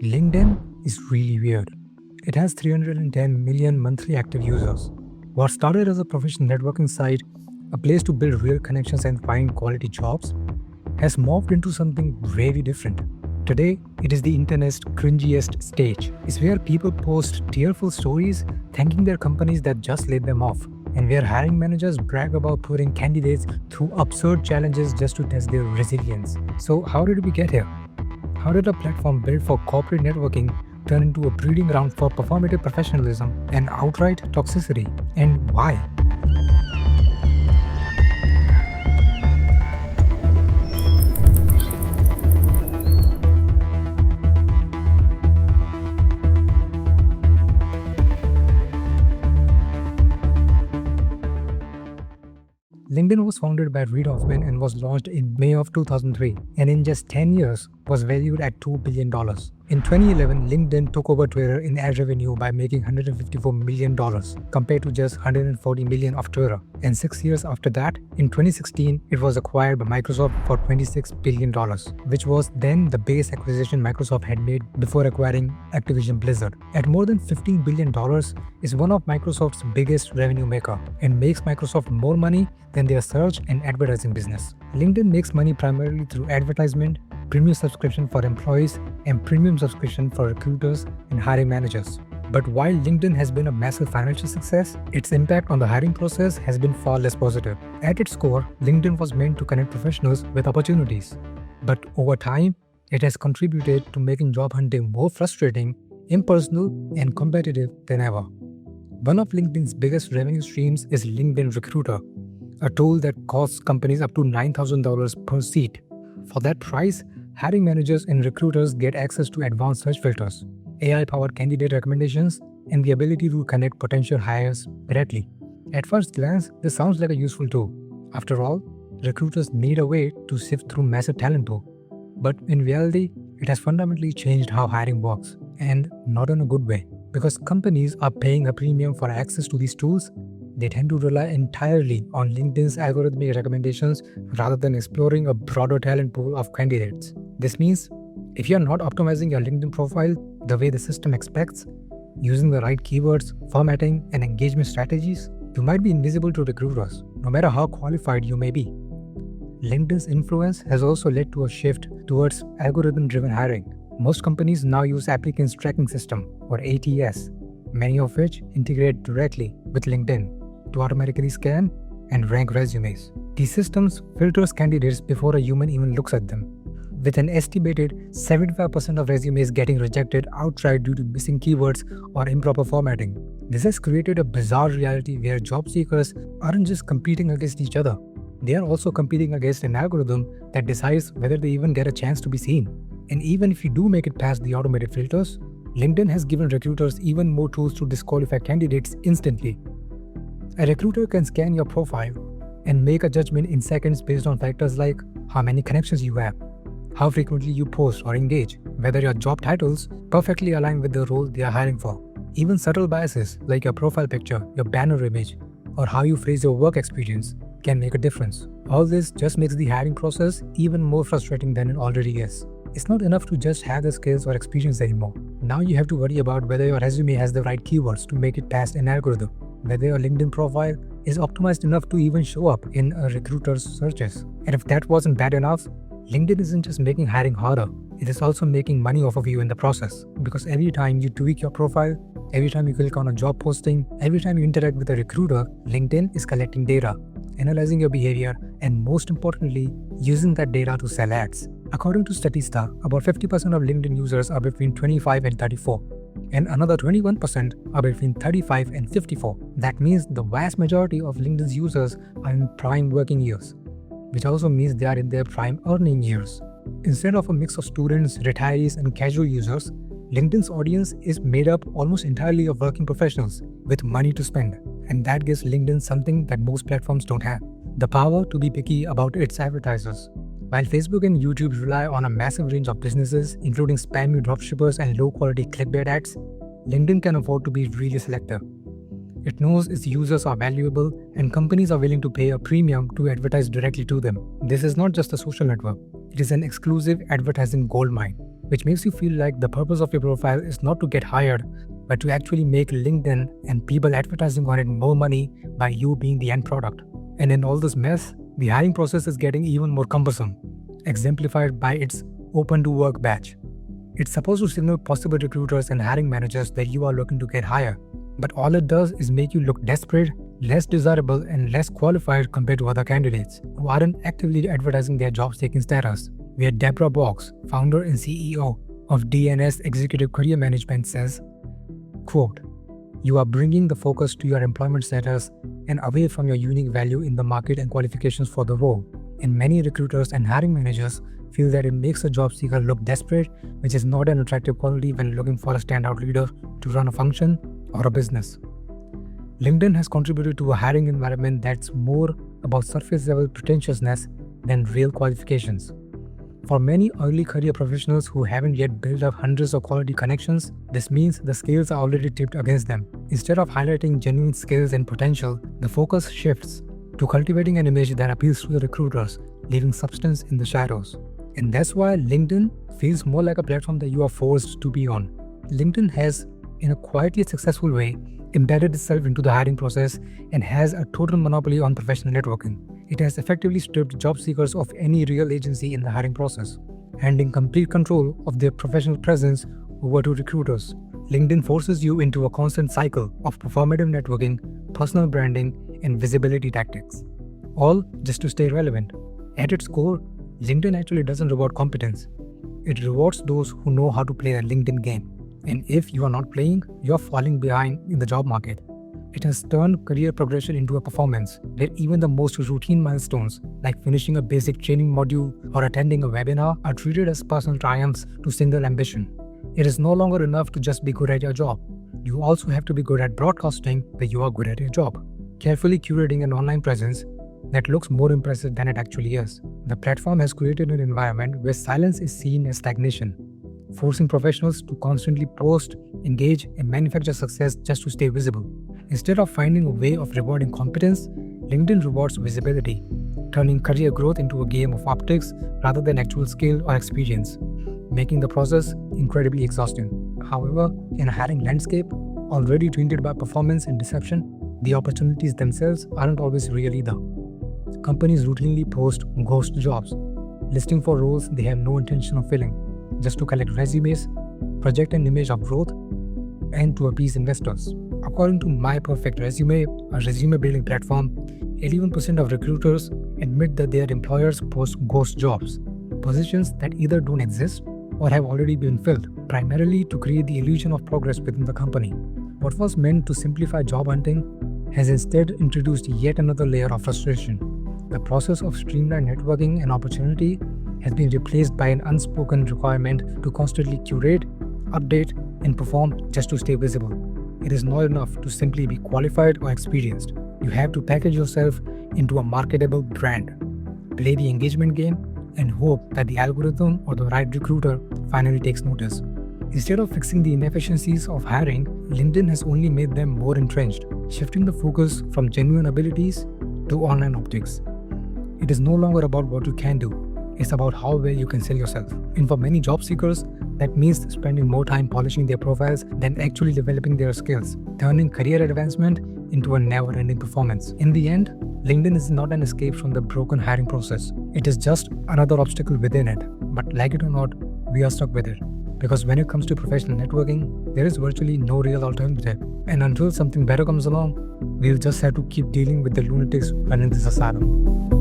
LinkedIn is really weird. It has 310 million monthly active users. What started as a professional networking site, a place to build real connections and find quality jobs, has morphed into something very different. Today, it is the internet's cringiest stage. It's where people post tearful stories thanking their companies that just laid them off, and where hiring managers brag about putting candidates through absurd challenges just to test their resilience. So, how did we get here? How did a platform built for corporate networking turn into a breeding ground for performative professionalism and outright toxicity? And why? LinkedIn was founded by Reid Hoffman and was launched in May of 2003, and in just 10 years was valued at $2 billion. In 2011, LinkedIn took over Twitter in ad revenue by making $154 million compared to just $140 million of Twitter. And 6 years after that, in 2016, it was acquired by Microsoft for $26 billion, which was then the base acquisition Microsoft had made before acquiring Activision Blizzard. At more than $15 billion, is one of Microsoft's biggest revenue maker and makes Microsoft more money than their search and advertising business. LinkedIn makes money primarily through advertisement, premium subscription for employees, and premium subscription for recruiters and hiring managers. But while LinkedIn has been a massive financial success, its impact on the hiring process has been far less positive. At its core, LinkedIn was meant to connect professionals with opportunities. But over time, it has contributed to making job hunting more frustrating, impersonal, and competitive than ever. One of LinkedIn's biggest revenue streams is LinkedIn Recruiter, a tool that costs companies up to $9,000 per seat. For that price, hiring managers and recruiters get access to advanced search filters, AI-powered candidate recommendations, and the ability to connect potential hires directly. At first glance, this sounds like a useful tool. After all, recruiters need a way to sift through massive talent pool. But in reality, it has fundamentally changed how hiring works, and not in a good way. Because companies are paying a premium for access to these tools, they tend to rely entirely on LinkedIn's algorithmic recommendations rather than exploring a broader talent pool of candidates. This means if you're not optimizing your LinkedIn profile the way the system expects, using the right keywords, formatting, and engagement strategies, you might be invisible to recruiters, no matter how qualified you may be. LinkedIn's influence has also led to a shift towards algorithm-driven hiring. Most companies now use applicants tracking system, or ATS, many of which integrate directly with LinkedIn to automatically scan and rank resumes. These systems filters candidates before a human even looks at them, with an estimated 75% of resumes getting rejected outright due to missing keywords or improper formatting. This has created a bizarre reality where job seekers aren't just competing against each other, they are also competing against an algorithm that decides whether they even get a chance to be seen. And even if you do make it past the automated filters, LinkedIn has given recruiters even more tools to disqualify candidates instantly. A recruiter can scan your profile and make a judgment in seconds based on factors like how many connections you have, how frequently you post or engage, whether your job titles perfectly align with the role they are hiring for. Even subtle biases like your profile picture, your banner image, or how you phrase your work experience can make a difference. All this just makes the hiring process even more frustrating than it already is. It's not enough to just have the skills or experience anymore. Now you have to worry about whether your resume has the right keywords to make it past an algorithm, whether your LinkedIn profile is optimized enough to even show up in a recruiter's searches. And if that wasn't bad enough, LinkedIn isn't just making hiring harder, it is also making money off of you in the process. Because every time you tweak your profile, every time you click on a job posting, every time you interact with a recruiter, LinkedIn is collecting data, analyzing your behavior, and most importantly, using that data to sell ads. According to Statista, about 50% of LinkedIn users are between 25 and 34, and another 21% are between 35 and 54. That means the vast majority of LinkedIn's users are in prime working years, which also means they are in their prime earning years. Instead of a mix of students, retirees, and casual users, LinkedIn's audience is made up almost entirely of working professionals with money to spend, and that gives LinkedIn something that most platforms don't have: the power to be picky about its advertisers. While Facebook and YouTube rely on a massive range of businesses, including spammy dropshippers and low-quality clickbait ads, LinkedIn can afford to be really selective. It knows its users are valuable, and companies are willing to pay a premium to advertise directly to them. This is not just a social network, it is an exclusive advertising goldmine. which makes you feel like the purpose of your profile is not to get hired, but to actually make LinkedIn and people advertising on it more money by you being the end product. And in all this mess, the hiring process is getting even more cumbersome, exemplified by its open to work badge. It's supposed to signal possible recruiters and hiring managers that you are looking to get hired, but all it does is make you look desperate, less desirable, and less qualified compared to other candidates who aren't actively advertising their job-seeking status. Where Deborah Box, founder and CEO of DNS Executive Career Management, says, quote, "You are bringing the focus to your employment status and away from your unique value in the market and qualifications for the role. And many recruiters and hiring managers feel that it makes a job seeker look desperate, which is not an attractive quality when looking for a standout leader to run a function or a business." LinkedIn has contributed to a hiring environment that's more about surface-level pretentiousness than real qualifications. For many early career professionals who haven't yet built up hundreds of quality connections, this means the scales are already tipped against them. Instead of highlighting genuine skills and potential, the focus shifts to cultivating an image that appeals to the recruiters, leaving substance in the shadows. And that's why LinkedIn feels more like a platform that you are forced to be on. LinkedIn has, in a quietly successful way, embedded itself into the hiring process and has a total monopoly on professional networking. It has effectively stripped job seekers of any real agency in the hiring process, handing complete control of their professional presence over to recruiters. LinkedIn forces you into a constant cycle of performative networking, personal branding, and visibility tactics, all just to stay relevant. At its core, LinkedIn actually doesn't reward competence. It rewards those who know how to play a LinkedIn game. And if you are not playing, you are falling behind in the job market. It has turned career progression into a performance where even the most routine milestones, like finishing a basic training module or attending a webinar, are treated as personal triumphs to signal ambition. It is no longer enough to just be good at your job. You also have to be good at broadcasting that you are good at your job, carefully curating an online presence that looks more impressive than it actually is. The platform has created an environment where silence is seen as stagnation, forcing professionals to constantly post, engage, and manufacture success just to stay visible. Instead of finding a way of rewarding competence, LinkedIn rewards visibility, turning career growth into a game of optics rather than actual skill or experience, making the process incredibly exhausting. However, in a hiring landscape already tainted by performance and deception, the opportunities themselves aren't always real either. Companies routinely post ghost jobs, listing for roles they have no intention of filling, just to collect resumes, project an image of growth, and to appease investors. According to My Perfect Resume, a resume building platform, 81% of recruiters admit that their employers post ghost jobs, positions that either don't exist or have already been filled, primarily to create the illusion of progress within the company. What was meant to simplify job hunting has instead introduced yet another layer of frustration. The process of streamlined networking and opportunity has been replaced by an unspoken requirement to constantly curate, update, and perform just to stay visible. It is not enough to simply be qualified or experienced. You have to package yourself into a marketable brand, play the engagement game, and hope that the algorithm or the right recruiter finally takes notice. Instead of fixing the inefficiencies of hiring, LinkedIn has only made them more entrenched, shifting the focus from genuine abilities to online optics. It is no longer about what you can do, it's about how well you can sell yourself. And for many job seekers, that means spending more time polishing their profiles than actually developing their skills, turning career advancement into a never-ending performance. In the end, LinkedIn is not an escape from the broken hiring process. It is just another obstacle within it. But like it or not, we are stuck with it. Because when it comes to professional networking, there is virtually no real alternative. And until something better comes along, we'll just have to keep dealing with the lunatics running this asylum.